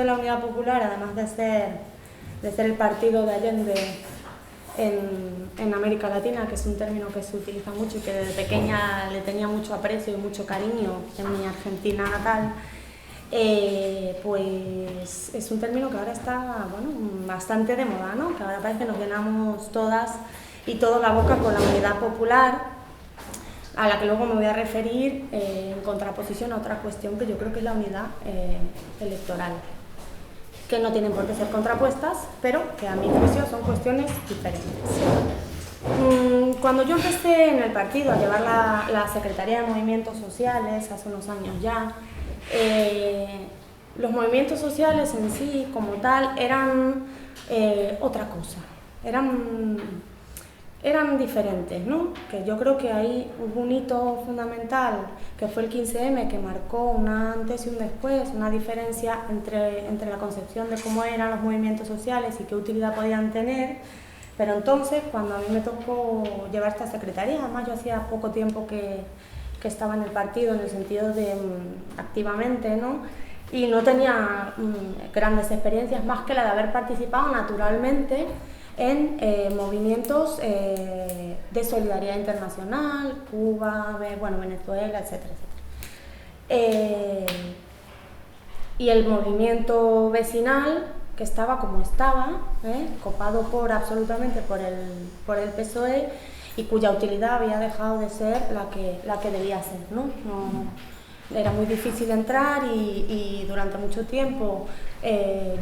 la Unidad Popular, además de ser el partido de Allende en América Latina, que es un término que se utiliza mucho y que desde pequeña le tenía mucho aprecio y mucho cariño en mi Argentina natal, pues es un término que ahora está, bueno, bastante de moda, ¿no? Que ahora parece que nos llenamos todas y toda la boca con la Unidad Popular, a la que luego me voy a referir en contraposición a otra cuestión que yo creo que es la unidad electoral, que no tienen por qué ser contrapuestas, pero que a mi juicio son cuestiones diferentes. Cuando yo empecé en el partido a llevar la Secretaría de Movimientos Sociales, hace unos años ya, los movimientos sociales en sí, como tal, eran otra cosa, eran diferentes, ¿no? Que yo creo que ahí hubo un hito fundamental, que fue el 15M, que marcó un antes y un después, una diferencia entre la concepción de cómo eran los movimientos sociales y qué utilidad podían tener. Pero entonces, cuando a mí me tocó llevar esta secretaría, además yo hacía poco tiempo que estaba en el partido, en el sentido de activamente, ¿no? Y no tenía grandes experiencias más que la de haber participado naturalmente en movimientos de solidaridad internacional, Cuba, bueno, Venezuela, etcétera, etcétera. Y el movimiento vecinal, que estaba como estaba, copado absolutamente por el PSOE, y cuya utilidad había dejado de ser la que debía ser, ¿no? Era muy difícil entrar y durante mucho tiempo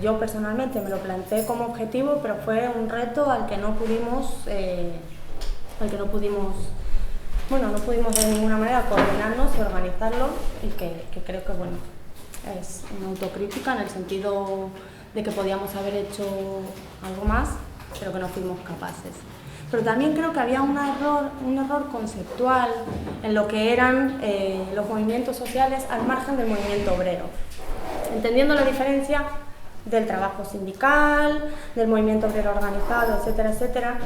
yo personalmente me lo planteé como objetivo, pero fue un reto al que no pudimos de ninguna manera coordinarnos y organizarlo, y que creo que, bueno, es una autocrítica en el sentido de que podíamos haber hecho algo más, pero que no fuimos capaces. Pero también creo que había un error conceptual en lo que eran los movimientos sociales al margen del movimiento obrero, entendiendo la diferencia del trabajo sindical, del movimiento obrero organizado, etcétera, etcétera.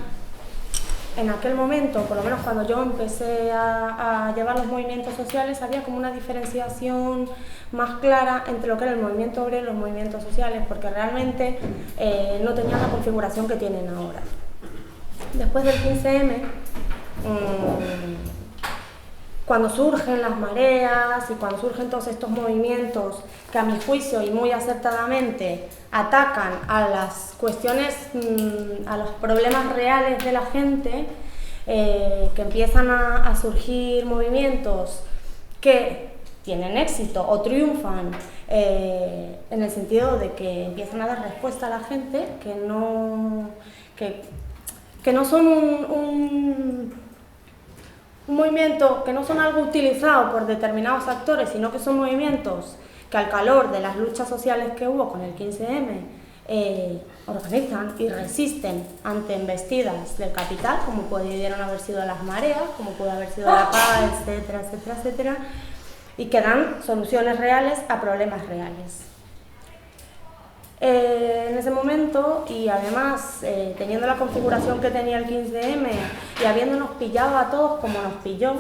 En aquel momento, por lo menos cuando yo empecé a llevar los movimientos sociales, había como una diferenciación más clara entre lo que era el movimiento obrero y los movimientos sociales, porque realmente no tenían la configuración que tienen ahora. Después del 15M, cuando surgen las mareas y cuando surgen todos estos movimientos que a mi juicio y muy acertadamente atacan a las cuestiones, a los problemas reales de la gente, que empiezan a surgir movimientos que tienen éxito o triunfan en el sentido de que empiezan a dar respuesta a la gente, que no son un movimiento, que no son algo utilizado por determinados actores, sino que son movimientos que al calor de las luchas sociales que hubo con el 15M organizan y resisten ante embestidas del capital, como pudieron haber sido las mareas, como pudo haber sido la paz, etcétera, etcétera, etcétera, y que dan soluciones reales a problemas reales. En ese momento, y además teniendo la configuración que tenía el 15M y habiéndonos pillado a todos como nos pilló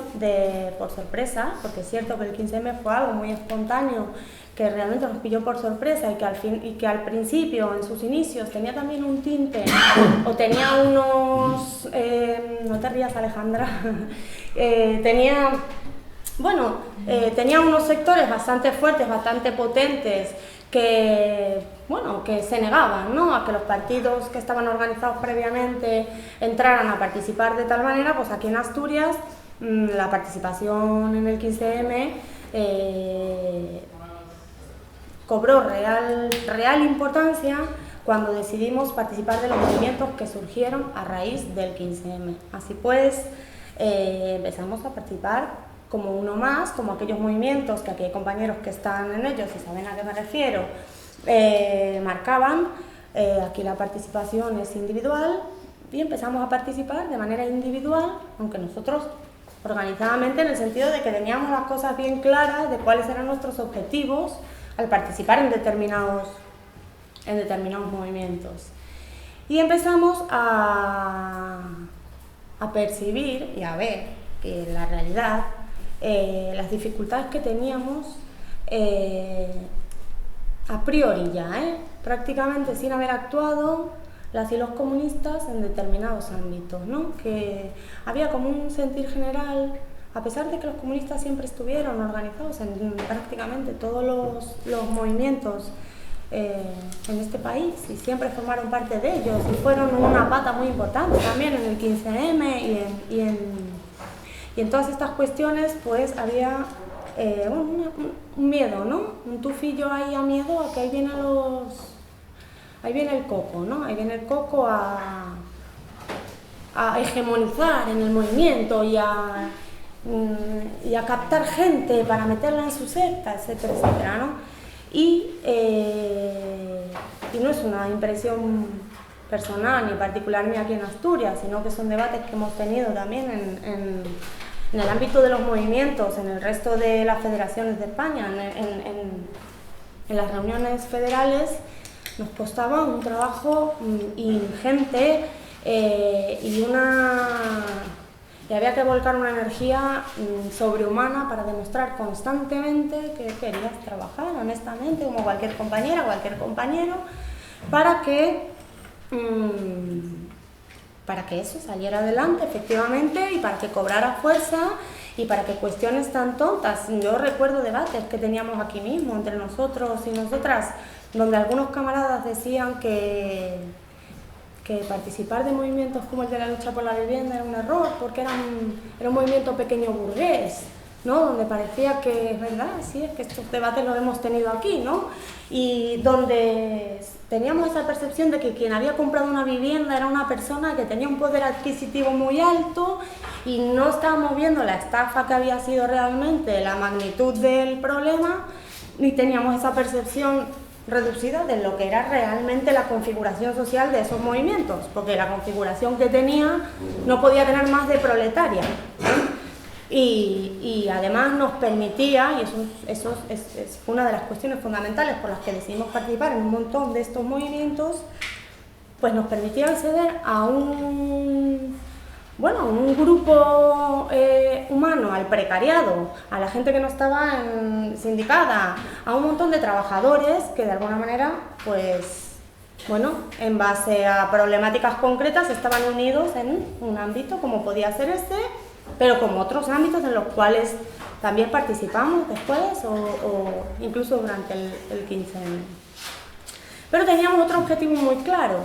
por sorpresa, porque es cierto que el 15M fue algo muy espontáneo, que realmente nos pilló por sorpresa, y que al principio, en sus inicios, tenía también un tinte, o tenía unos... no te rías, Alejandra. Tenía unos sectores bastante fuertes, bastante potentes, que se negaban, ¿no?, a que los partidos que estaban organizados previamente entraran a participar de tal manera. Pues aquí en Asturias la participación en el 15M cobró real importancia cuando decidimos participar de los movimientos que surgieron a raíz del 15M. Así pues, empezamos a participar como uno más, como aquellos movimientos que aquí hay compañeros que están en ellos y saben a qué me refiero, marcaban. Aquí la participación es individual y empezamos a participar de manera individual, aunque nosotros organizadamente, en el sentido de que teníamos las cosas bien claras de cuáles eran nuestros objetivos al participar en determinados movimientos. Y empezamos a percibir y a ver que la realidad, las dificultades que teníamos a priori ya, prácticamente sin haber actuado las y los comunistas en determinados ámbitos, ¿no? Que había como un sentir general, a pesar de que los comunistas siempre estuvieron organizados en prácticamente todos los movimientos en este país y siempre formaron parte de ellos y fueron una pata muy importante también en el 15M y en todas estas cuestiones pues había un miedo, ¿no? Un tufillo ahí a miedo a que ahí viene el coco, ¿no? Ahí viene el coco a hegemonizar en el movimiento y a captar gente para meterla en su secta, etcétera, etcétera, ¿no? Y no es una impresión personal ni particular ni aquí en Asturias, sino que son debates que hemos tenido también en el ámbito de los movimientos, en el resto de las federaciones de España, en las reuniones federales. Nos costaba un trabajo ingente y había que volcar una energía sobrehumana para demostrar constantemente que querías trabajar honestamente, como cualquier compañera, cualquier compañero, para que eso saliera adelante efectivamente y para que cobrara fuerza y para que cuestiones tan tontas. Yo recuerdo debates que teníamos aquí mismo entre nosotros y nosotras, donde algunos camaradas decían que participar de movimientos como el de la lucha por la vivienda era un error, porque era un movimiento pequeño burgués, ¿no? Donde parecía que, es verdad, sí, es que estos debates los hemos tenido aquí, ¿no? Y donde teníamos esa percepción de que quien había comprado una vivienda era una persona que tenía un poder adquisitivo muy alto y no estábamos viendo la estafa que había sido realmente, la magnitud del problema, ni teníamos esa percepción reducida de lo que era realmente la configuración social de esos movimientos, porque la configuración que tenía no podía tener más de proletaria, y además nos permitía, y eso es una de las cuestiones fundamentales por las que decidimos participar en un montón de estos movimientos, pues nos permitía acceder a un grupo humano, al precariado, a la gente que no estaba sindicada, a un montón de trabajadores que de alguna manera, pues, bueno, en base a problemáticas concretas estaban unidos en un ámbito como podía ser este, pero como otros ámbitos en los cuales también participamos después o incluso durante el 15M. Pero teníamos otro objetivo muy claro.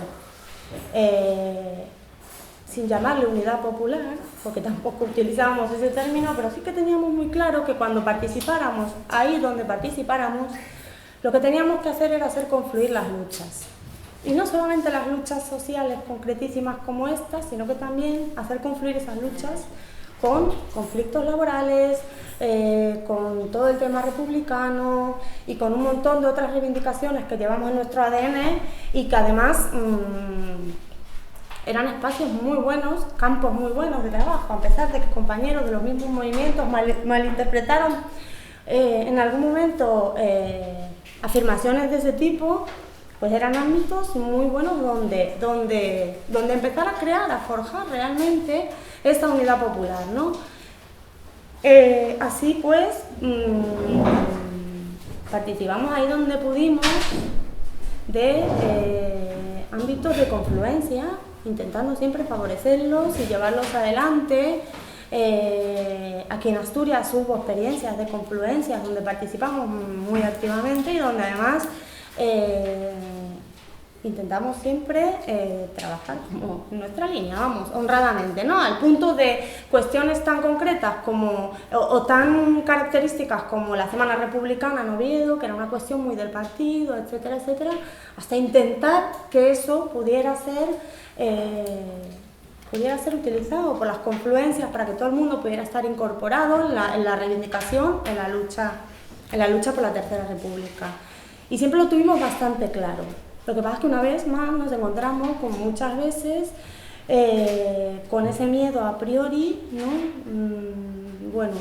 Sin llamarle unidad popular, porque tampoco utilizábamos ese término, pero sí que teníamos muy claro que cuando participáramos, ahí donde participáramos, lo que teníamos que hacer era hacer confluir las luchas. Y no solamente las luchas sociales concretísimas como estas, sino que también hacer confluir esas luchas con conflictos laborales, con todo el tema republicano y con un montón de otras reivindicaciones que llevamos en nuestro ADN y que además eran espacios muy buenos, campos muy buenos de trabajo, a pesar de que compañeros de los mismos movimientos malinterpretaron en algún momento afirmaciones de ese tipo, pues eran ámbitos muy buenos donde empezar a crear, a forjar realmente esta unidad popular, ¿no? Así pues, participamos ahí donde pudimos de ámbitos de confluencia, intentando siempre favorecerlos y llevarlos adelante. Aquí en Asturias hubo experiencias de confluencias donde participamos muy activamente y donde además intentamos siempre trabajar como en nuestra línea, vamos, honradamente, ¿no? Al punto de cuestiones tan concretas como, o tan características como la Semana Republicana en Oviedo, que era una cuestión muy del partido, etcétera, etcétera, hasta intentar que eso pudiera ser utilizado por las confluencias para que todo el mundo pudiera estar incorporado en la reivindicación, en la lucha por la Tercera República. Y siempre lo tuvimos bastante claro. Lo que pasa es que una vez más nos encontramos, como muchas veces, con ese miedo a priori, ¿no? Bueno,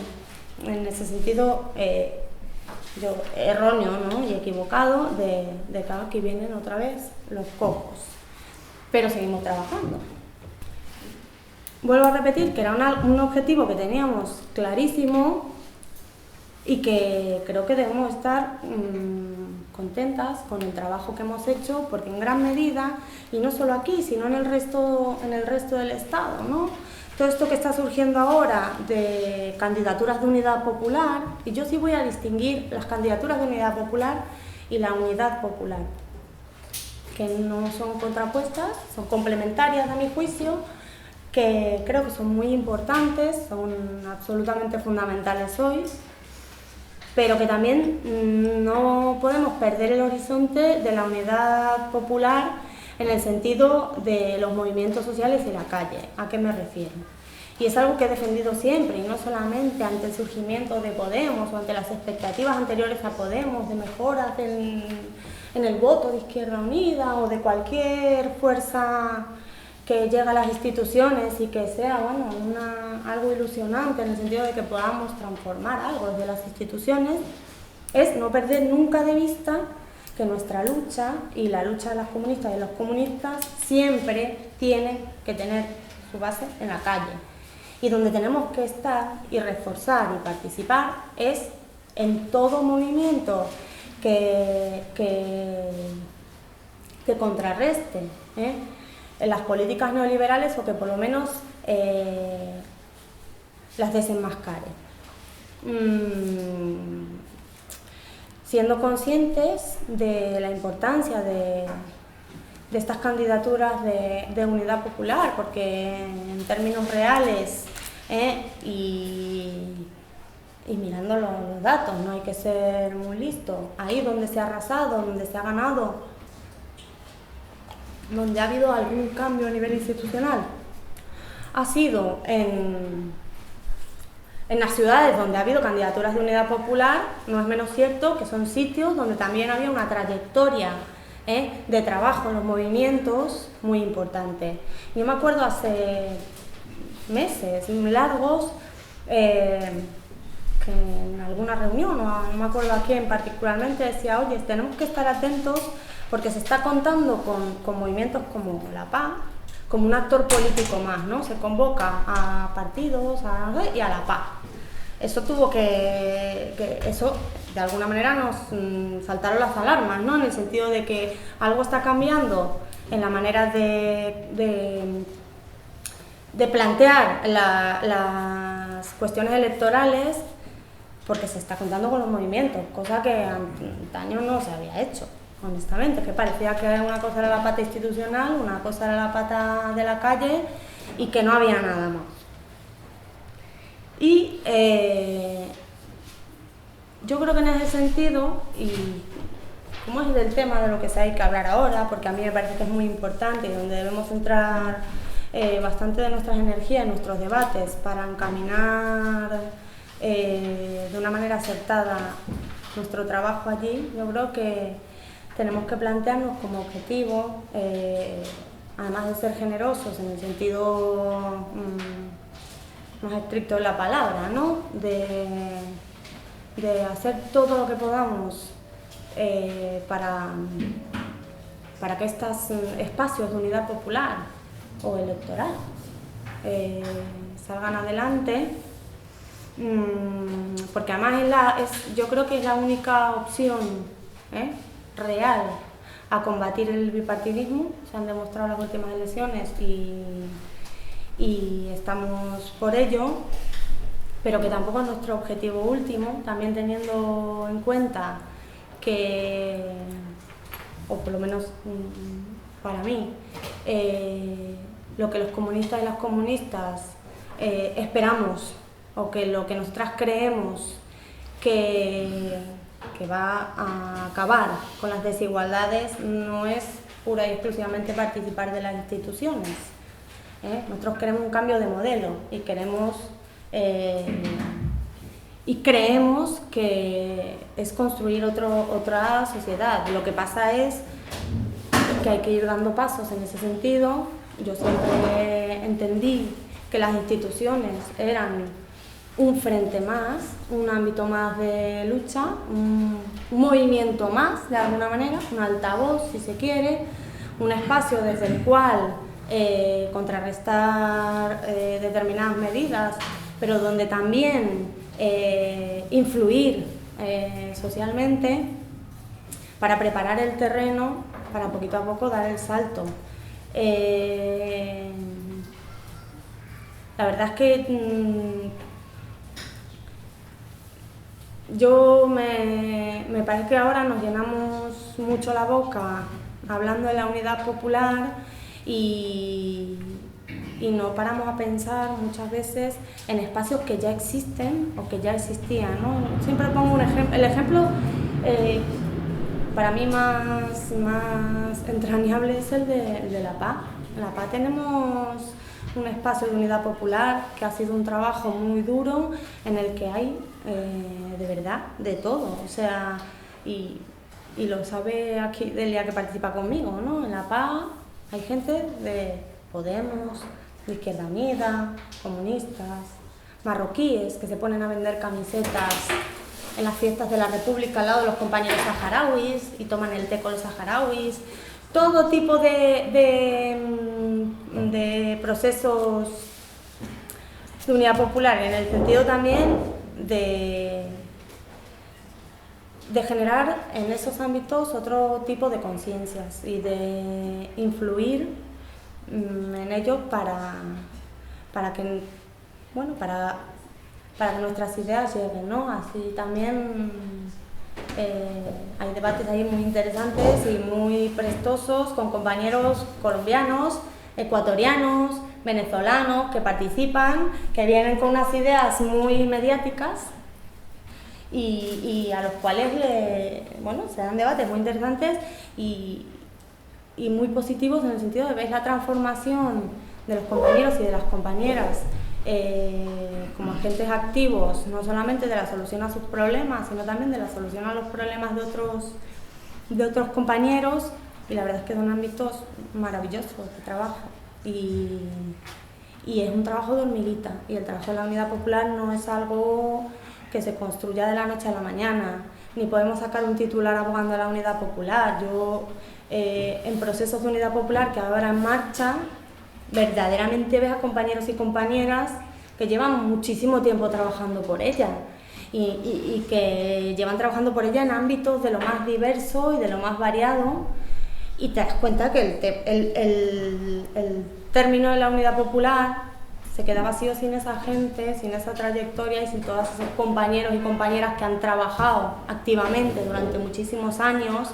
en ese sentido erróneo, ¿no? Y equivocado de que aquí vienen otra vez los cocos. Pero seguimos trabajando. Vuelvo a repetir que era un objetivo que teníamos clarísimo y que creo que debemos estar contentas con el trabajo que hemos hecho, porque en gran medida, y no solo aquí, sino en el resto del Estado, ¿no? Todo esto que está surgiendo ahora de candidaturas de unidad popular, y yo sí voy a distinguir las candidaturas de unidad popular y la unidad popular, que no son contrapuestas, son complementarias a mi juicio, que creo que son muy importantes, son absolutamente fundamentales hoy, pero que también no podemos perder el horizonte de la unidad popular en el sentido de los movimientos sociales y la calle. ¿A qué me refiero? Y es algo que he defendido siempre, y no solamente ante el surgimiento de Podemos o ante las expectativas anteriores a Podemos de mejoras en el voto de Izquierda Unida o de cualquier fuerza que llega a las instituciones y que sea, bueno, algo ilusionante en el sentido de que podamos transformar algo desde las instituciones, es no perder nunca de vista que nuestra lucha y la lucha de las comunistas y los comunistas siempre tiene que tener su base en la calle. Y donde tenemos que estar y reforzar y participar es en todo movimiento que contrarreste en las políticas neoliberales, o que por lo menos las desenmascare. Siendo conscientes de la importancia de estas candidaturas de unidad popular, porque en términos reales y mirando los datos, no hay que ser muy listo, ahí donde se ha arrasado, donde se ha ganado, donde ha habido algún cambio a nivel institucional, ha sido en las ciudades donde ha habido candidaturas de unidad popular. No es menos cierto que son sitios donde también había una trayectoria de trabajo en los movimientos muy importante. Yo me acuerdo hace meses largos que en alguna reunión, no me acuerdo a quién particularmente, decía: oye, tenemos que estar atentos porque se está contando con movimientos como la PA como un actor político más, ¿no? Se convoca a partidos y a la PA. Eso tuvo eso de alguna manera nos saltaron las alarmas, ¿no? En el sentido de que algo está cambiando en la manera de plantear las cuestiones electorales, porque se está contando con los movimientos, cosa que antaño no se había hecho, honestamente, que parecía que una cosa era la pata institucional, una cosa era la pata de la calle y que no había nada más. Y yo creo que en ese sentido, y como es del tema de lo que se hay que hablar ahora, porque a mí me parece que es muy importante y donde debemos centrar bastante de nuestras energías, nuestros debates, para encaminar de una manera acertada nuestro trabajo allí, yo creo que tenemos que plantearnos como objetivo, además de ser generosos en el sentido más estricto de la palabra, ¿no? De hacer todo lo que podamos para que estos espacios de unidad popular o electoral salgan adelante, porque además yo creo que es la única opción real a combatir el bipartidismo. Se han demostrado las últimas elecciones y estamos por ello, pero que tampoco es nuestro objetivo último, también teniendo en cuenta que, o por lo menos para mí, lo que los comunistas y las comunistas esperamos, o que lo que nosotras creemos que va a acabar con las desigualdades, no es pura y exclusivamente participar de las instituciones. Nosotros queremos un cambio de modelo y creemos que es construir otra sociedad. Lo que pasa es que hay que ir dando pasos en ese sentido. Yo siempre entendí que las instituciones eran un frente más, un ámbito más de lucha, un movimiento más, de alguna manera, un altavoz, si se quiere, un espacio desde el cual contrarrestar determinadas medidas, pero donde también influir socialmente, para preparar el terreno para poquito a poco dar el salto. La verdad es que me parece que ahora nos llenamos mucho la boca hablando de la unidad popular y no paramos a pensar muchas veces en espacios que ya existen o que ya existían, ¿no? Siempre pongo el ejemplo para mí más entrañable es el de La Paz. En La Paz tenemos un espacio de unidad popular que ha sido un trabajo muy duro en el que hay de verdad de todo, o sea, y lo sabe aquí Delia que participa conmigo, ¿no? En La Paz hay gente de Podemos, de Izquierda Unida, comunistas, marroquíes que se ponen a vender camisetas en las fiestas de la República al lado de los compañeros saharauis y toman el té con los saharauis. Todo tipo de procesos de unidad popular, en el sentido también de generar en esos ámbitos otro tipo de conciencias y de influir en ellos para que nuestras ideas lleguen, ¿no? Así también hay debates ahí muy interesantes y muy prestosos con compañeros colombianos, ecuatorianos, venezolanos que participan, que vienen con unas ideas muy mediáticas y a los cuales se dan debates muy interesantes y muy positivos en el sentido de ver la transformación de los compañeros y de las compañeras como agentes activos, no solamente de la solución a sus problemas, sino también de la solución a los problemas de otros compañeros, y la verdad es que son ámbitos maravillosos de trabajo y es un trabajo de hormiguita, y el trabajo de la unidad popular no es algo que se construya de la noche a la mañana, ni podemos sacar un titular abogando a la unidad popular. Yo en procesos de unidad popular que ahora en marcha, verdaderamente ves a compañeros y compañeras que llevan muchísimo tiempo trabajando por ella y que llevan trabajando por ella en ámbitos de lo más diverso y de lo más variado, y te das cuenta que el término de la unidad popular se queda vacío sin esa gente, sin esa trayectoria y sin todos esos compañeros y compañeras que han trabajado activamente durante muchísimos años,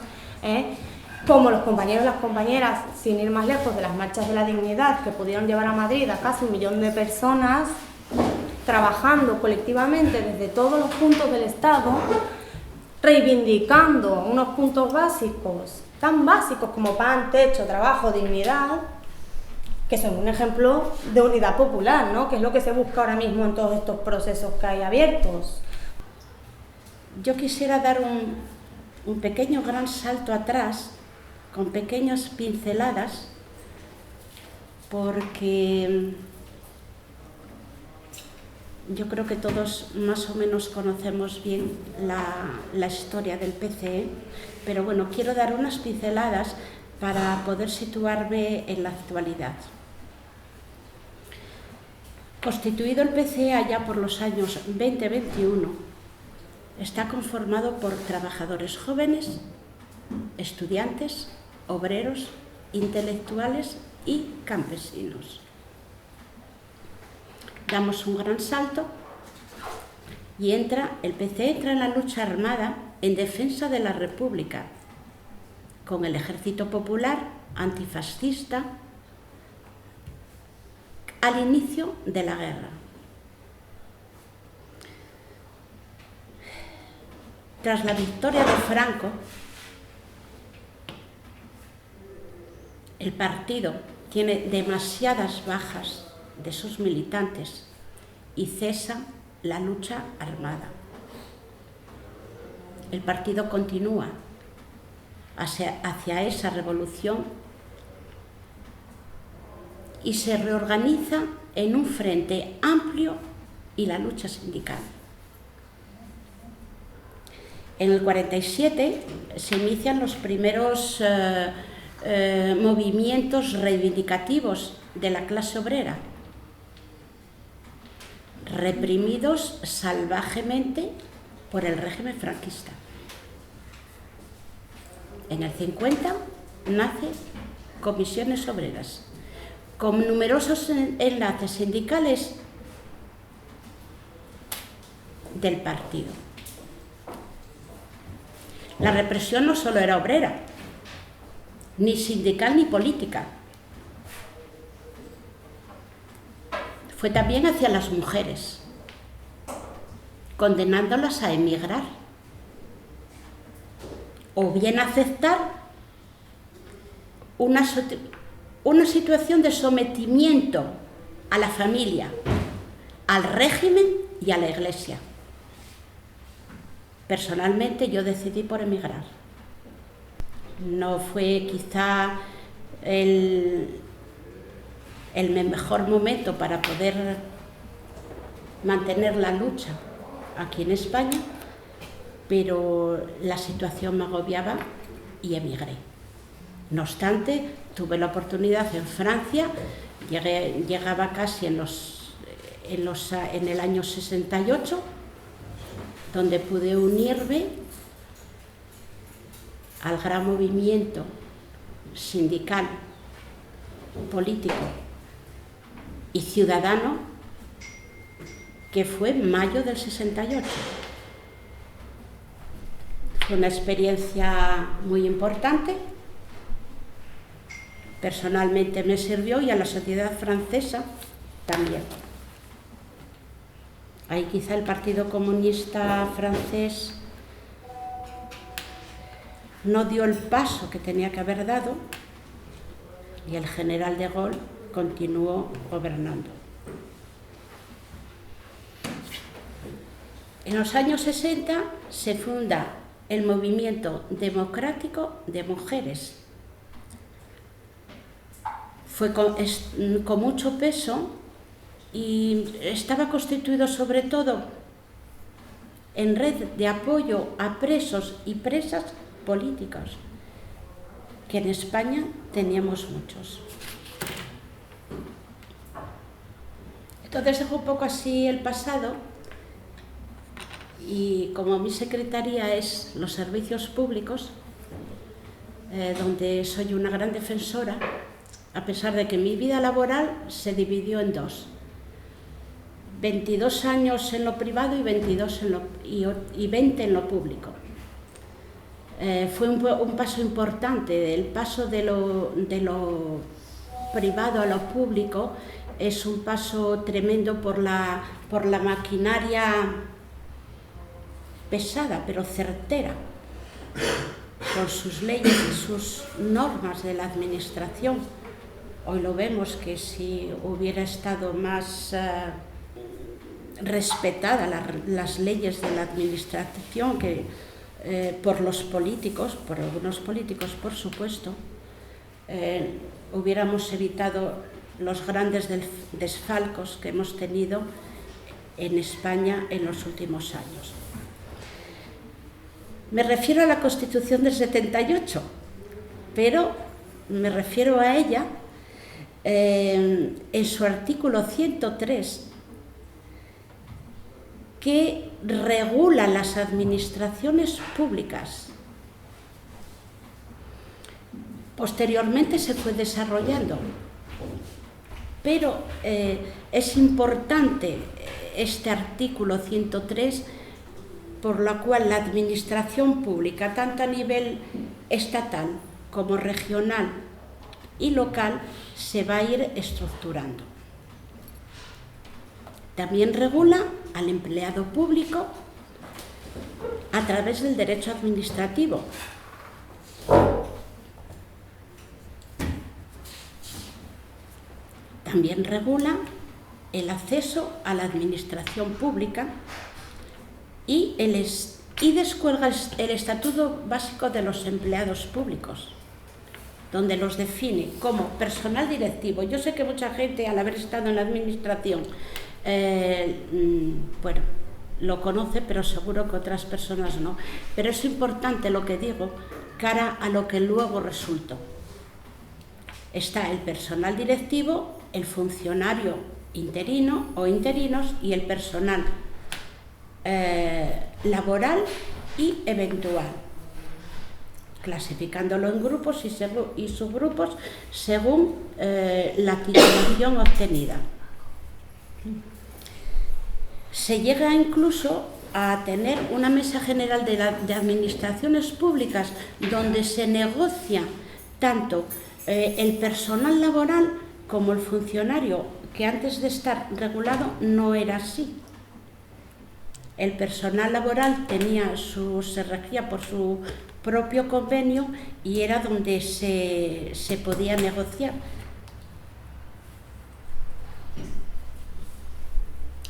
como los compañeros y las compañeras, sin ir más lejos, de las marchas de la dignidad, que pudieron llevar a Madrid a casi 1 millón de personas, trabajando colectivamente desde todos los puntos del Estado, reivindicando unos puntos básicos, tan básicos como pan, techo, trabajo, dignidad, que son un ejemplo de unidad popular, ¿no? Que es lo que se busca ahora mismo en todos estos procesos que hay abiertos. Yo quisiera dar un pequeño gran salto atrás, con pequeñas pinceladas, porque yo creo que todos más o menos conocemos bien la historia del PCE, pero bueno, quiero dar unas pinceladas para poder situarme en la actualidad. Constituido el PCE allá por los años 20-21, está conformado por trabajadores jóvenes, estudiantes, obreros, intelectuales y campesinos. Damos un gran salto y el PCE entra en la lucha armada en defensa de la República, con el Ejército Popular antifascista al inicio de la guerra. Tras la victoria de Franco, el partido tiene demasiadas bajas de sus militantes y cesa la lucha armada. El partido continúa hacia esa revolución y se reorganiza en un frente amplio y la lucha sindical. En el 47 se inician los primeros movimientos reivindicativos de la clase obrera, reprimidos salvajemente por el régimen franquista. En el 50 nace Comisiones Obreras, con numerosos enlaces sindicales del partido. La represión no solo era obrera, ni sindical ni política. Fue también hacia las mujeres, condenándolas a emigrar o bien a aceptar una situación de sometimiento a la familia, al régimen y a la Iglesia. Personalmente yo decidí por emigrar. No fue quizá el mejor momento para poder mantener la lucha aquí en España, pero la situación me agobiaba y emigré. No obstante, tuve la oportunidad en Francia, llegaba casi en el año 68, donde pude unirme al gran movimiento sindical, político y ciudadano que fue en mayo del 68. Fue una experiencia muy importante, personalmente me sirvió y a la sociedad francesa también. Ahí quizá el Partido Comunista francés no dio el paso que tenía que haber dado y el general de Gaulle continuó gobernando. En los años 60 se funda el Movimiento Democrático de Mujeres. Fue con mucho peso y estaba constituido sobre todo en red de apoyo a presos y presas políticos, que en España teníamos muchos. Entonces dejo un poco así el pasado y como mi secretaría es los servicios públicos, donde soy una gran defensora, a pesar de que mi vida laboral se dividió en dos. 22 años en lo privado y 20 en lo público. Fue un paso importante, el paso de lo privado a lo público es un paso tremendo por la maquinaria pesada pero certera, por sus leyes y sus normas de la administración. Hoy lo vemos que si hubiera estado más respetadas las leyes de la administración que por los políticos, por algunos políticos por supuesto, hubiéramos evitado los grandes desfalcos que hemos tenido en España en los últimos años. Me refiero a la Constitución del 78, pero me refiero a ella en su artículo 103, que regula las administraciones públicas. Posteriormente se fue desarrollando, pero es importante este artículo 103, por lo cual la administración pública, tanto a nivel estatal como regional y local, se va a ir estructurando. También regula al empleado público a través del derecho administrativo. También regula el acceso a la administración pública y descuelga el Estatuto Básico de los Empleados Públicos, donde los define como personal directivo. Yo sé que mucha gente, al haber estado en la administración, bueno, lo conoce, pero seguro que otras personas no. Pero es importante lo que digo, cara a lo que luego resultó. Está el personal directivo, el funcionario interino o interinos y el personal laboral y eventual. clasificándolo en grupos y subgrupos según la titulación obtenida. Se llega incluso a tener una mesa general de administraciones públicas donde se negocia tanto el personal laboral como el funcionario, que antes de estar regulado no era así. El personal laboral se regía por su propio convenio y era donde se podía negociar.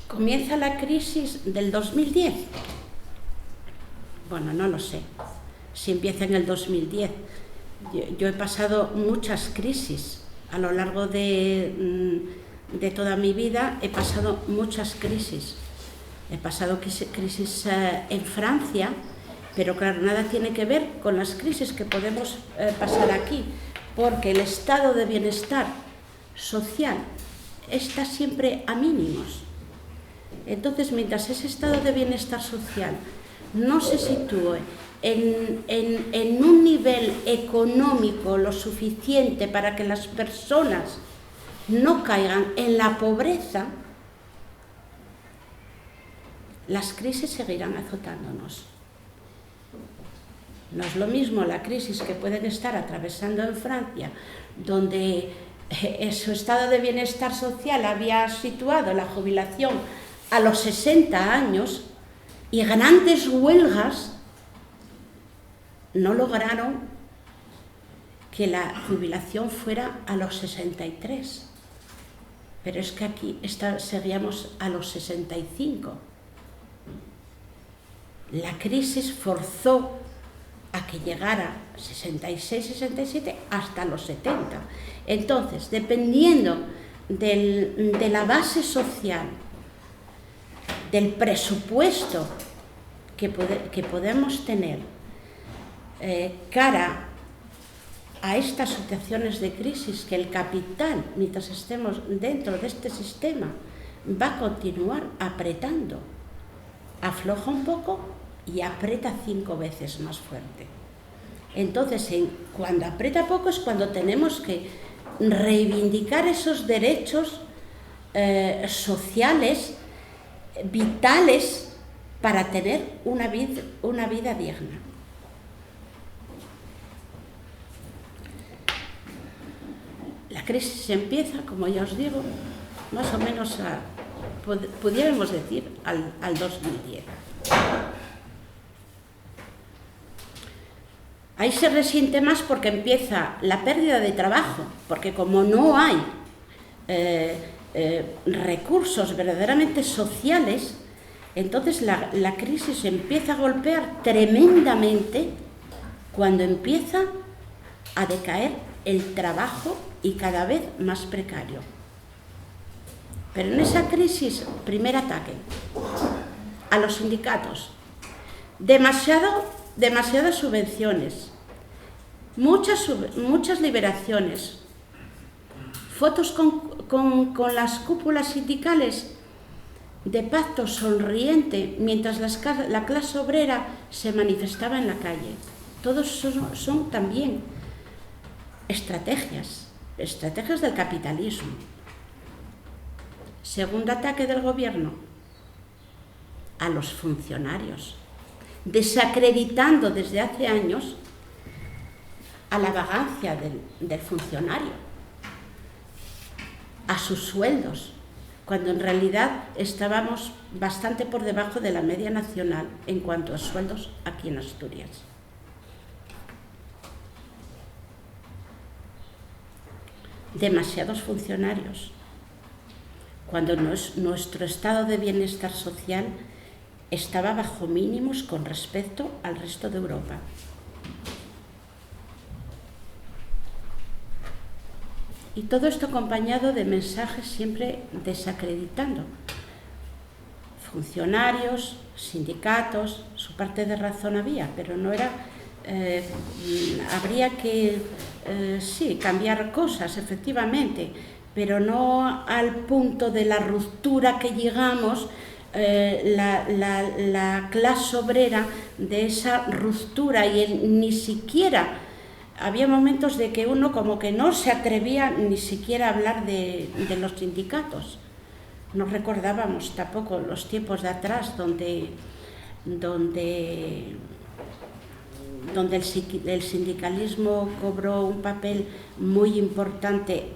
¿Comienza la crisis del 2010? Bueno, no lo sé si empieza en el 2010. Yo he pasado muchas crisis a lo largo de toda mi vida, he pasado muchas crisis. He pasado crisis en Francia, pero claro, nada tiene que ver con las crisis que podemos pasar aquí, porque el estado de bienestar social está siempre a mínimos. Entonces, mientras ese estado de bienestar social no se sitúe en un nivel económico lo suficiente para que las personas no caigan en la pobreza, las crisis seguirán azotándonos. No es lo mismo la crisis que pueden estar atravesando en Francia, donde su estado de bienestar social había situado la jubilación a los 60 años y grandes huelgas no lograron que la jubilación fuera a los 63. Pero es que aquí seguíamos a los 65. La crisis forzó a que llegara 66, 67 hasta los 70. Entonces, dependiendo de la base social, del presupuesto que podemos tener cara a estas situaciones de crisis, que el capital, mientras estemos dentro de este sistema, va a continuar apretando. Afloja un poco y aprieta 5 veces más fuerte. Entonces, cuando aprieta poco es cuando tenemos que reivindicar esos derechos sociales vitales para tener una vida digna. La crisis empieza, como ya os digo, más o menos pudiéramos decir al 2010. Ahí se resiente más porque empieza la pérdida de trabajo, porque como no hay recursos verdaderamente sociales, entonces la crisis empieza a golpear tremendamente cuando empieza a decaer el trabajo y cada vez más precario. Pero en esa crisis, primer ataque a los sindicatos, demasiadas subvenciones, muchas liberaciones, fotos con las cúpulas sindicales de pacto sonriente mientras la clase obrera se manifestaba en la calle. Todos son también estrategias del capitalismo. Segundo ataque del gobierno a los funcionarios, desacreditando desde hace años a la vagancia del funcionario, a sus sueldos, cuando en realidad estábamos bastante por debajo de la media nacional en cuanto a sueldos aquí en Asturias. Demasiados funcionarios, cuando nuestro estado de bienestar social estaba bajo mínimos con respecto al resto de Europa. Y todo esto acompañado de mensajes siempre desacreditando. Funcionarios, sindicatos, su parte de razón había, pero no era... habría que, sí, cambiar cosas, efectivamente, pero no al punto de la ruptura que llegamos. La clase obrera de esa ruptura y ni siquiera, había momentos de que uno como que no se atrevía ni siquiera a hablar de los sindicatos. No recordábamos tampoco los tiempos de atrás donde el sindicalismo cobró un papel muy importante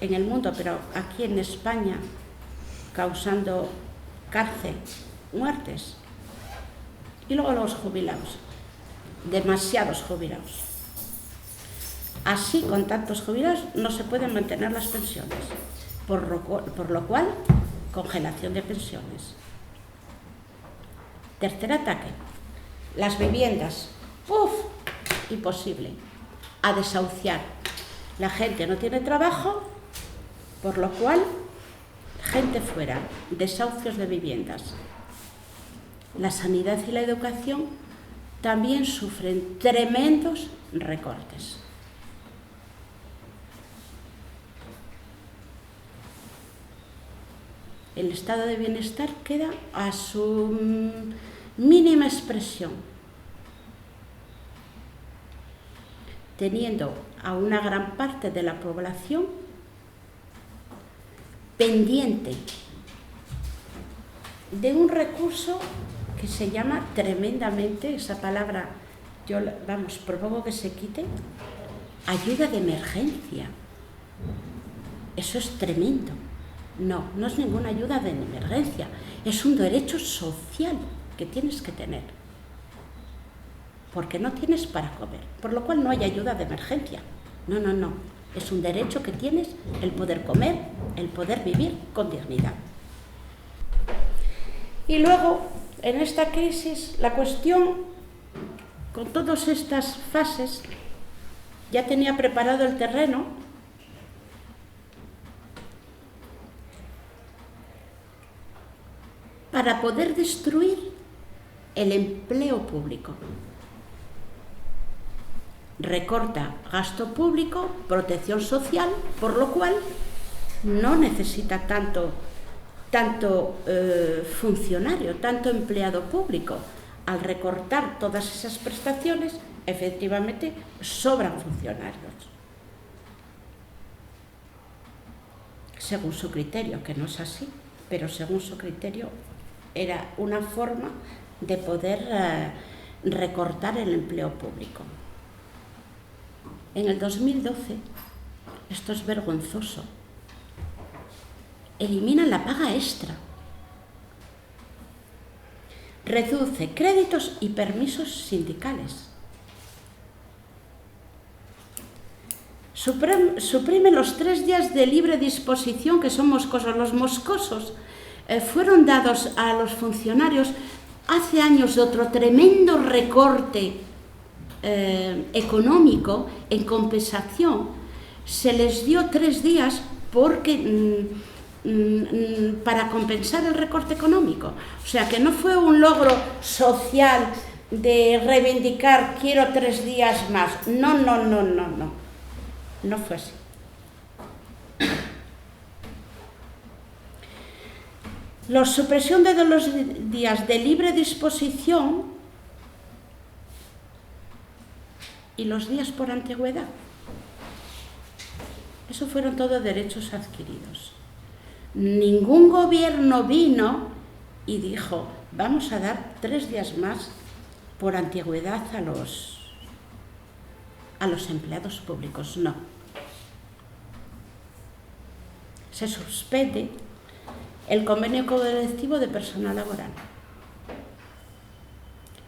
en el mundo, pero aquí en España, causando cárcel, muertes. Y luego los jubilados, demasiados jubilados. Así, con tantos jubilados, no se pueden mantener las pensiones, por lo cual, congelación de pensiones. Tercer ataque, las viviendas. Imposible. A desahuciar. La gente no tiene trabajo, por lo cual, gente fuera, desahucios de viviendas. La sanidad y la educación también sufren tremendos recortes. El estado de bienestar queda a su mínima expresión, teniendo a una gran parte de la población pendiente de un recurso que se llama tremendamente, esa palabra, propongo que se quite, ayuda de emergencia. Eso es tremendo. No es ninguna ayuda de emergencia, es un derecho social que tienes que tener, porque no tienes para comer, por lo cual no hay ayuda de emergencia. No, es un derecho que tienes, el poder comer, el poder vivir con dignidad. Y luego, en esta crisis, la cuestión, con todas estas fases, ya tenía preparado el terreno para poder destruir el empleo público. Recorta gasto público, protección social, por lo cual no necesita tanto funcionario, tanto empleado público. Al recortar todas esas prestaciones, efectivamente, sobran funcionarios. Según su criterio, que no es así, pero según su criterio era una forma de poder recortar el empleo público. En el 2012, esto es vergonzoso, eliminan la paga extra, reduce créditos y permisos sindicales, suprime los 3 días de libre disposición, que son moscosos. Los moscosos fueron dados a los funcionarios hace años de otro tremendo recorte económico. En compensación se les dio 3 días porque para compensar el recorte económico. O sea, que no fue un logro social de reivindicar quiero 3 días más. No fue así. La supresión de los días de libre disposición y los días por antigüedad. Eso fueron todos derechos adquiridos. Ningún gobierno vino y dijo, vamos a dar 3 días más por antigüedad a los empleados públicos. No. Se suspende el convenio colectivo de personal laboral.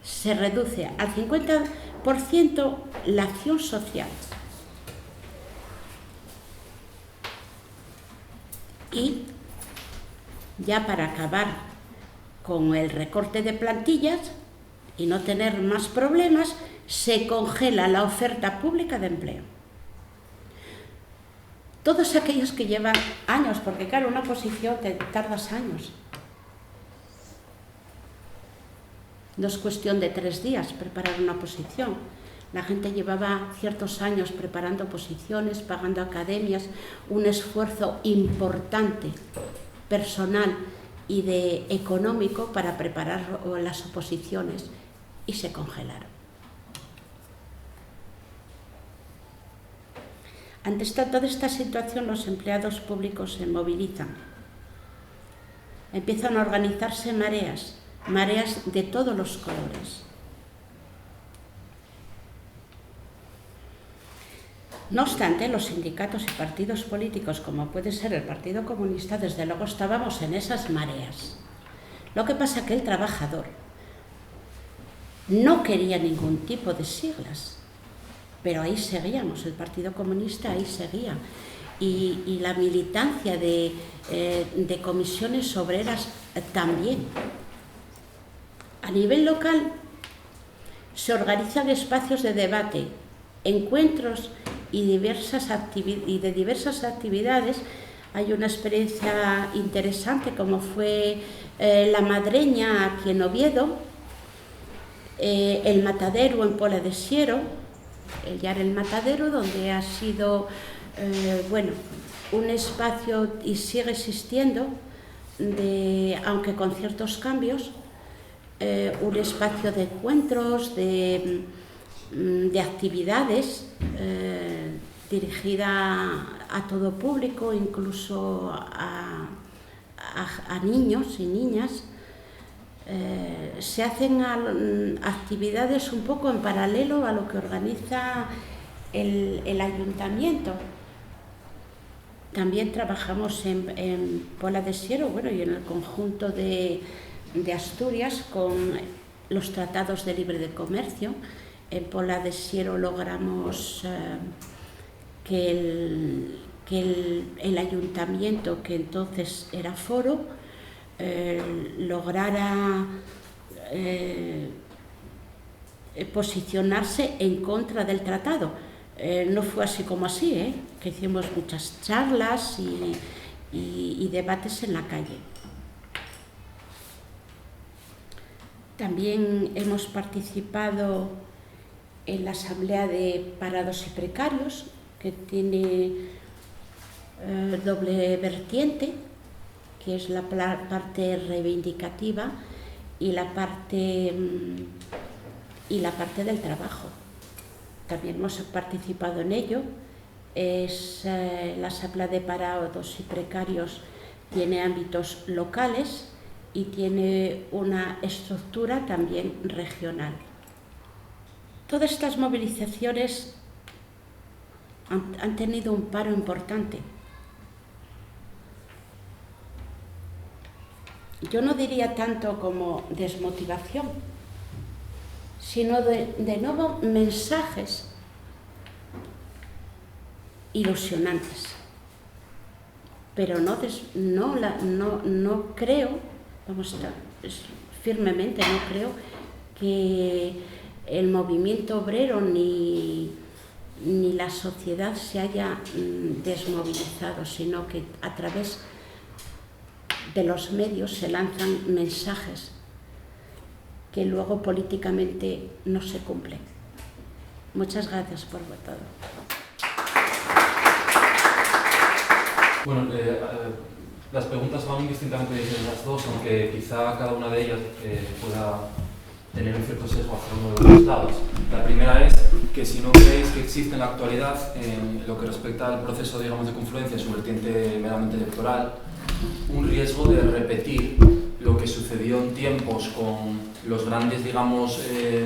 Se reduce al 50% la acción social. Y ya para acabar con el recorte de plantillas y no tener más problemas, se congela la oferta pública de empleo. Todos aquellos que llevan años, porque claro, una oposición te tardas años. No es cuestión de 3 días preparar una oposición. La gente llevaba ciertos años preparando oposiciones, pagando academias, un esfuerzo importante, personal y económico para preparar las oposiciones. y se congelaron. Ante toda esta situación, los empleados públicos se movilizan. Empiezan a organizarse mareas de todos los colores. No obstante, los sindicatos y partidos políticos, como puede ser el Partido Comunista, desde luego estábamos en esas mareas. Lo que pasa es que el trabajador no quería ningún tipo de siglas, pero ahí seguíamos, el Partido Comunista ahí seguía. Y la militancia de comisiones obreras también. A nivel local se organizan espacios de debate, encuentros y de diversas actividades. Hay una experiencia interesante como fue la Madreña aquí en Oviedo, el Matadero en Pola de Siero, el Matadero, donde ha sido un espacio y sigue existiendo, aunque con ciertos cambios, un espacio de encuentros, de actividades dirigida a todo público, incluso a niños y niñas. Se hacen actividades un poco en paralelo a lo que organiza el ayuntamiento. También trabajamos en Pola de Siero, y en el conjunto de Asturias con los tratados de libre de comercio. En Pola de Siero logramos que el ayuntamiento, que entonces era Foro, lograra posicionarse en contra del tratado. No fue así como así, que hicimos muchas charlas y debates en la calle. También hemos participado en la Asamblea de Parados y Precarios, que tiene doble vertiente, que es la parte reivindicativa y la parte del trabajo. También hemos participado en ello. La Asamblea de Parados y Precarios tiene ámbitos locales y tiene una estructura también regional. Todas estas movilizaciones han tenido un paro importante. Yo no diría tanto como desmotivación, sino de nuevo mensajes ilusionantes. Pero no creo, firmemente no creo que el movimiento obrero ni la sociedad se haya desmovilizado, sino que a través de los medios se lanzan mensajes que luego políticamente no se cumplen. Muchas gracias por todo. Bueno, las preguntas van indistintamente dirigidas las dos, aunque quizá cada una de ellas pueda tener un cierto sesgo hacia uno de los dos lados. La primera es que si no creéis que existe en la actualidad, en lo que respecta al proceso, digamos, de confluencia, su vertiente meramente electoral, un riesgo de repetir lo que sucedió en tiempos con los grandes, digamos,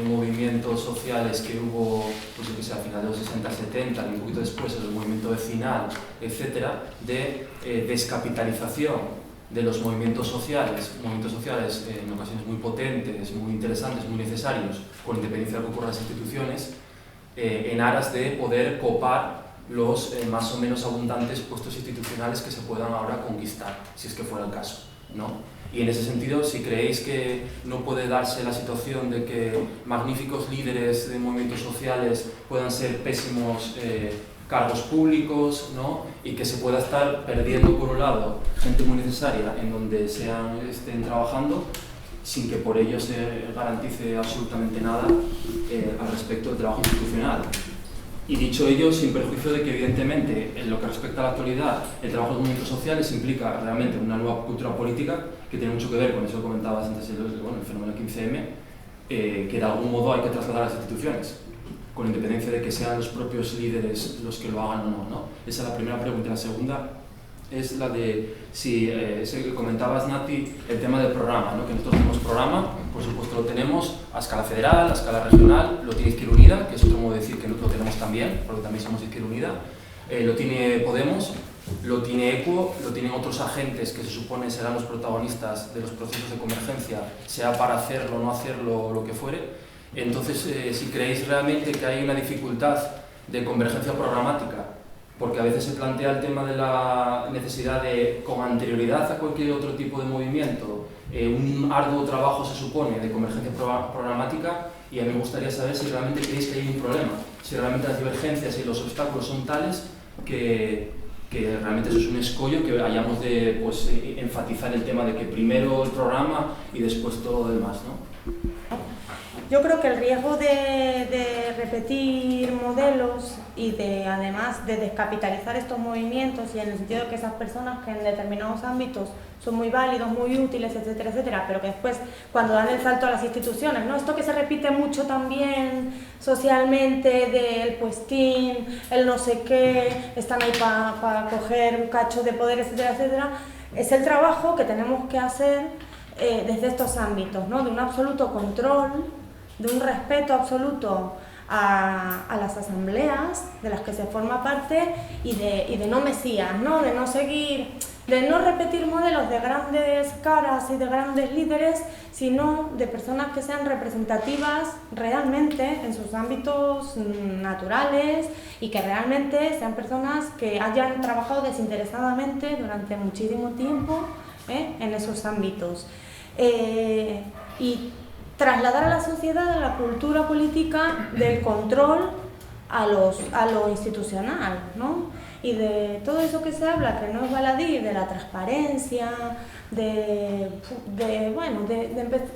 movimientos sociales que hubo, pues yo que sé, a finales de los 60-70 y un poquito después, el movimiento vecinal, etcétera, de descapitalización de los movimientos sociales en ocasiones muy potentes, muy interesantes, muy necesarios, con independencia de lo que ocurra en las instituciones, en aras de poder copar los más o menos abundantes puestos institucionales que se puedan ahora conquistar, si es que fuera el caso, ¿no? Y en ese sentido, si creéis que no puede darse la situación de que magníficos líderes de movimientos sociales puedan ser pésimos cargos públicos, ¿no? Y que se pueda estar perdiendo, por un lado, gente muy necesaria en donde estén trabajando, sin que por ello se garantice absolutamente nada al respecto del trabajo institucional. Y dicho ello, sin perjuicio de que, evidentemente, en lo que respecta a la actualidad, el trabajo de los movimientos sociales implica realmente una nueva cultura política que tiene mucho que ver con eso que comentabas antes, el fenómeno 15M, que de algún modo hay que trasladar a las instituciones, con independencia de que sean los propios líderes los que lo hagan o no, ¿no? Esa es la primera pregunta. La segunda es la de si comentabas, Nati, el tema del programa, ¿no? Que nosotros tenemos programa, por supuesto lo tenemos a escala federal, a escala regional, lo tiene Izquierda Unida, que es otro modo de decir que nosotros lo tenemos también, porque también somos Izquierda Unida, lo tiene Podemos, lo tiene ECUO, lo tienen otros agentes que se supone serán los protagonistas de los procesos de convergencia, sea para hacerlo o no hacerlo, lo que fuere. Entonces, si creéis realmente que hay una dificultad de convergencia programática, porque a veces se plantea el tema de la necesidad de, con anterioridad a cualquier otro tipo de movimiento, un arduo trabajo se supone de convergencia programática, y a mí me gustaría saber si realmente creéis que hay un problema, si realmente las divergencias y los obstáculos son tales que realmente eso es un escollo que hayamos de pues, enfatizar el tema de que primero el programa y después todo lo demás, ¿no? Yo creo que el riesgo de repetir modelos y además de descapitalizar estos movimientos, y en el sentido de que esas personas que en determinados ámbitos son muy válidos, muy útiles, etcétera, etcétera, pero que después cuando dan el salto a las instituciones, ¿no? Esto que se repite mucho también socialmente del puestín, el no sé qué, están ahí para coger un cacho de poder, etcétera, etcétera, es el trabajo que tenemos que hacer desde estos ámbitos, ¿no? De un absoluto control, de un respeto absoluto a las asambleas de las que se forma parte y de no mesías, ¿no? De no seguir, de no repetir modelos de grandes caras y de grandes líderes, sino de personas que sean representativas realmente en sus ámbitos naturales y que realmente sean personas que hayan trabajado desinteresadamente durante muchísimo tiempo en esos ámbitos. Y trasladar a la sociedad la cultura política del control a lo institucional, ¿no? Y de todo eso que se habla, que no es baladí, de la transparencia, que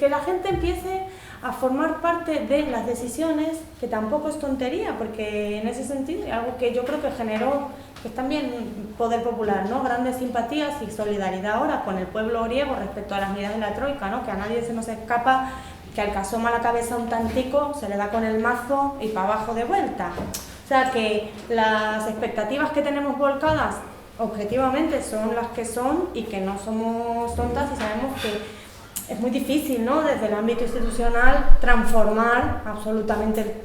la gente empiece a formar parte de las decisiones, que tampoco es tontería, porque en ese sentido es algo que yo creo que generó, que es también poder popular, ¿no? Grandes simpatías y solidaridad ahora con el pueblo griego respecto a las medidas de la Troika, ¿no? Que a nadie se nos escapa que al que asoma la cabeza un tantico se le da con el mazo y para abajo de vuelta. O sea que las expectativas que tenemos volcadas objetivamente son las que son y que no somos tontas y sabemos que es muy difícil, ¿no? Desde el ámbito institucional transformar absolutamente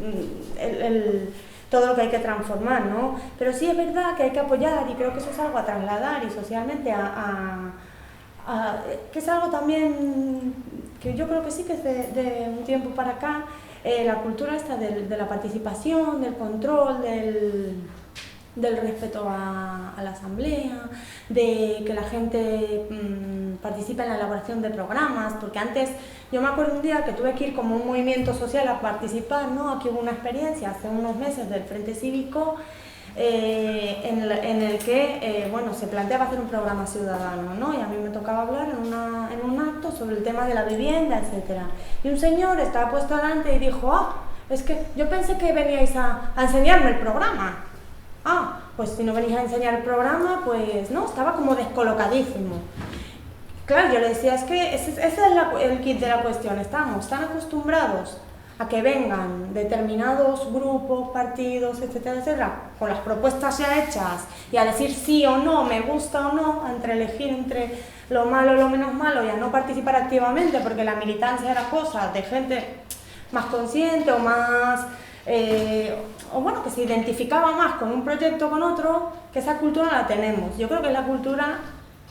todo lo que hay que transformar, ¿no? Pero sí es verdad que hay que apoyar, y creo que eso es algo a trasladar y socialmente que es algo también que yo creo que sí que es de un tiempo para acá, la cultura esta de la participación, del control, del respeto a la asamblea, de que la gente participe en la elaboración de programas, porque antes, yo me acuerdo un día que tuve que ir como un movimiento social a participar, ¿no? Aquí hubo una experiencia hace unos meses del Frente Cívico, en el que se planteaba hacer un programa ciudadano, ¿no? Y a mí me tocaba hablar en un acto sobre el tema de la vivienda, etcétera. Y un señor estaba puesto delante y dijo: es que yo pensé que veníais a enseñarme el programa. Pues si no venís a enseñar el programa, pues no, estaba como descolocadísimo. Claro, yo le decía, es que ese es el kit de la cuestión, estamos tan acostumbrados a que vengan determinados grupos, partidos, etcétera, etcétera, con las propuestas ya hechas y a decir sí o no, me gusta o no, a elegir entre lo malo y lo menos malo y a no participar activamente porque la militancia era cosa de gente más consciente o más, que se identificaba más con un proyecto o con otro, que esa cultura la tenemos. Yo creo que es la cultura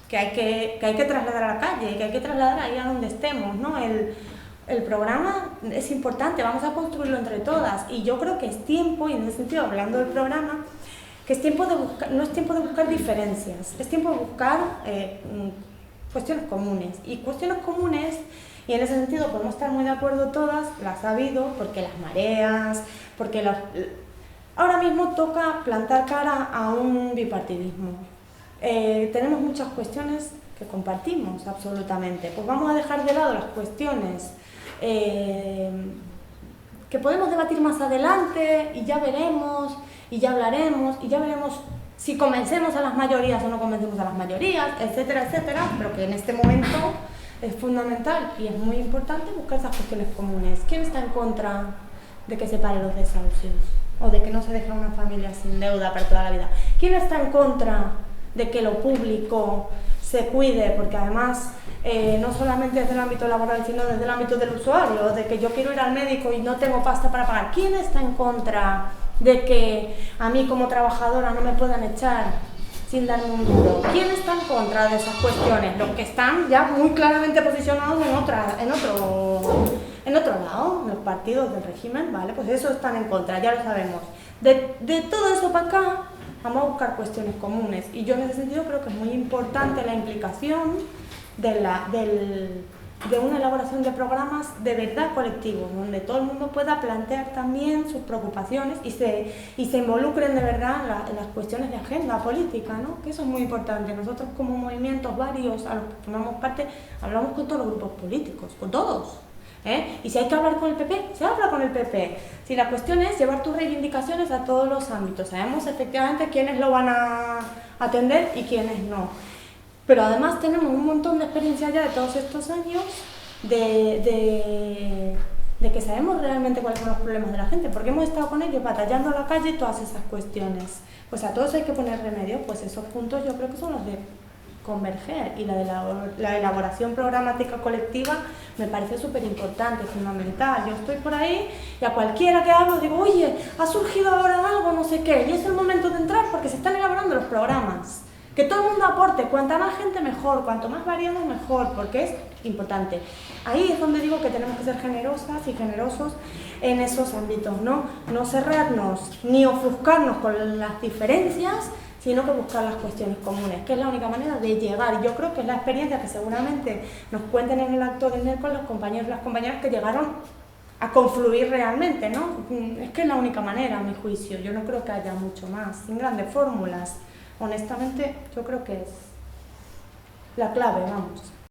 que hay que trasladar a la calle, que hay que trasladar ahí a donde estemos, ¿no? El programa es importante, vamos a construirlo entre todas, y yo creo que es tiempo, y en ese sentido, hablando del programa, que es tiempo de buscar, no es tiempo de buscar diferencias, es tiempo de buscar cuestiones comunes, y en ese sentido podemos estar muy de acuerdo todas, las ha habido, porque las mareas, porque ahora mismo toca plantar cara a un bipartidismo. Tenemos muchas cuestiones que compartimos absolutamente, pues vamos a dejar de lado las cuestiones que podemos debatir más adelante y ya veremos, y ya hablaremos, y ya veremos si convencemos a las mayorías o no convencemos a las mayorías, etcétera, etcétera, pero que en este momento es fundamental y es muy importante buscar esas cuestiones comunes. ¿Quién está en contra de que se paren los desahucios? O de que no se deje a una familia sin deuda para toda la vida. ¿Quién está en contra de que lo público se cuide? Porque además, no solamente desde el ámbito laboral, sino desde el ámbito del usuario, de que yo quiero ir al médico y no tengo pasta para pagar. ¿Quién está en contra de que a mí como trabajadora no me puedan echar sin darme un duro? ¿Quién está en contra de esas cuestiones? Los que están ya muy claramente posicionados en otro lado, los partidos del régimen, ¿vale? Pues eso están en contra, ya lo sabemos. De todo eso para acá, vamos a buscar cuestiones comunes. Y yo en ese sentido creo que es muy importante la implicación de una elaboración de programas de verdad colectivos, donde todo el mundo pueda plantear también sus preocupaciones y se involucren de verdad en las cuestiones de agenda política, ¿no? Que eso es muy importante. Nosotros como movimientos varios a los que formamos parte, hablamos con todos los grupos políticos, con todos. Y si hay que hablar con el PP, se habla con el PP. Si la cuestión es llevar tus reivindicaciones a todos los ámbitos, sabemos efectivamente quiénes lo van a atender y quiénes no. Pero además tenemos un montón de experiencia ya de todos estos años de que sabemos realmente cuáles son los problemas de la gente, porque hemos estado con ellos batallando a la calle todas esas cuestiones. Pues a todos hay que poner remedio, pues esos puntos yo creo que son los de converger, y la elaboración programática colectiva me parece súper importante, fundamental. Yo estoy por ahí y a cualquiera que hablo digo, oye, ha surgido ahora algo, no sé qué, y es el momento de entrar porque se están elaborando los programas. Que todo el mundo aporte, cuanta más gente mejor, cuanto más variado mejor, porque es importante. Ahí es donde digo que tenemos que ser generosas y generosos en esos ámbitos, ¿no? No cerrarnos ni ofuscarnos con las diferencias, sino que buscar las cuestiones comunes, que es la única manera de llegar. Y yo creo que es la experiencia que seguramente nos cuenten en el acto del miércoles los compañeros y las compañeras que llegaron a confluir realmente, ¿no? Es que es la única manera, a mi juicio. Yo no creo que haya mucho más, sin grandes fórmulas. Honestamente, yo creo que es la clave, vamos.